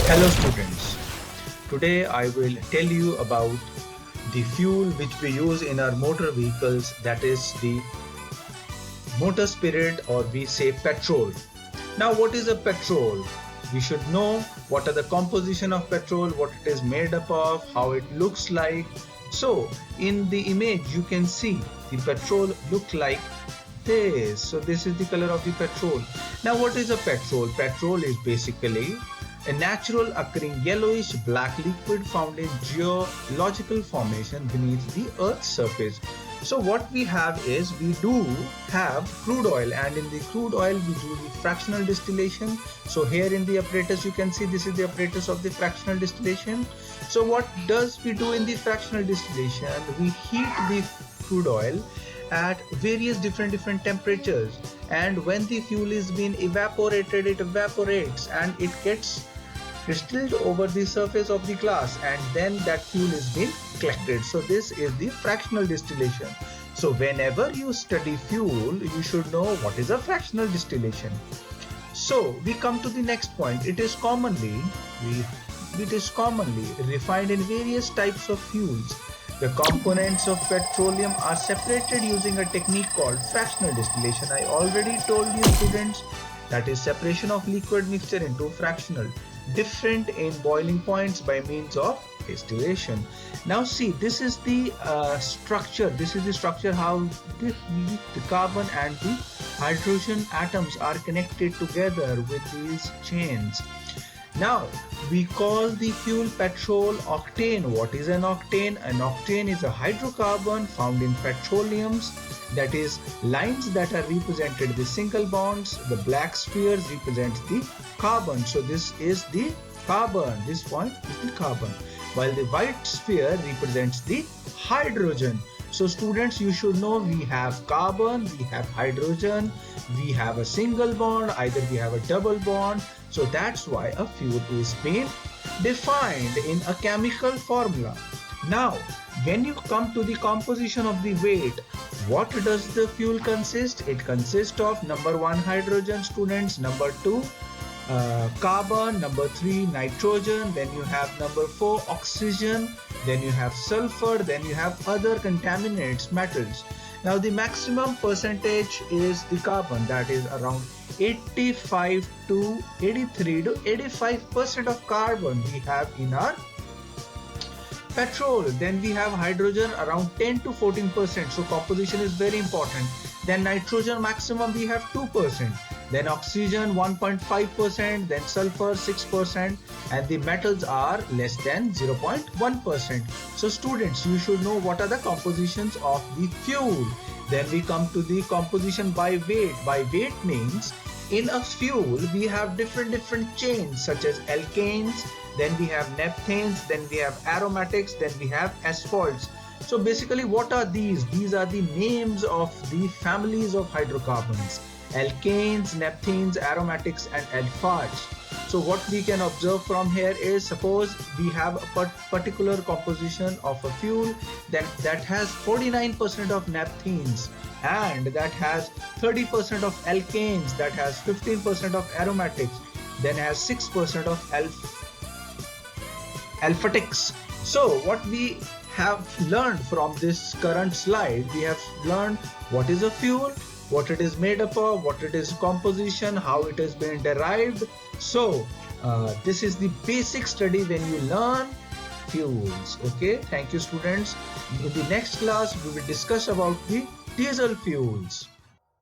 Hello students, today I will tell you about the fuel which we use in our motor vehicles, that is the motor spirit, or we say petrol. Now what is a petrol? We should know what are the composition of petrol, what it is made up of, how it looks like. So in the image you can see the petrol look like this. So this is the color of the petrol. Now what is a petrol? Petrol is basically a natural occurring yellowish black liquid found in geological formation beneath the earth's surface. So what we have is, we do have crude oil, and in the crude oil we do the fractional distillation. So here in the apparatus you can see this is the apparatus of the fractional distillation. So what does we do in the fractional distillation? We heat the crude oil at various different temperatures, and when the fuel is being evaporated, it evaporates and it gets distilled over the surface of the glass, and then that fuel is being collected. So this is the fractional distillation. So whenever you study fuel, you should know what is a fractional distillation. So we come to the next point. It is commonly refined in various types of fuels. The components of petroleum are separated using a technique called fractional distillation. I already told you students, that is separation of liquid mixture into fractional, different in boiling points by means of distillation. Now see, this is the structure. This is the structure how the carbon and the hydrogen atoms are connected together with these chains. Now we call the fuel petrol octane. What is an octane? An octane is a hydrocarbon found in petroleums, that is lines that are represented with single bonds. The black spheres represent the carbon. So this is the carbon. This point is the carbon, while the white sphere represents the hydrogen. So students, you should know we have carbon, we have hydrogen, we have a single bond, either we have a double bond. So that's why a fuel is being defined in a chemical formula. Now when you come to the composition of the weight, what does the fuel consist? It consists of number 1 hydrogen, students, number 2 carbon, number 3 nitrogen, then you have number 4 oxygen, then you have sulfur, then you have other contaminants, metals. Now the maximum percentage is the carbon, that is around 85 to 83 to 85% of carbon we have in our petrol. Then we have hydrogen around 10 to 14%. So composition is very important. Then nitrogen maximum we have 2%. Then oxygen 1.5%, then sulfur 6%, and the metals are less than 0.1%. So students, you should know what are the compositions of the fuel. Then we come to the composition by weight. By weight means in a fuel we have different chains, such as alkanes, then we have naphthanes, then we have aromatics, then we have asphalts. So basically what are these? These are the names of the families of hydrocarbons: alkanes, naphthanes, aromatics, and aliphates. So what we can observe from here is, suppose we have a particular composition of a fuel that has 49% of naphthanes, and that has 30% of alkanes, that has 15% of aromatics, then has 6% of alphatics. So what we have learned from this current slide, we have learned what is a fuel, what it is made up of, what it is composition, how it has been derived. So this is the basic study when you learn fuels. Okay, thank you students. In the next class we will discuss about the diesel fuels.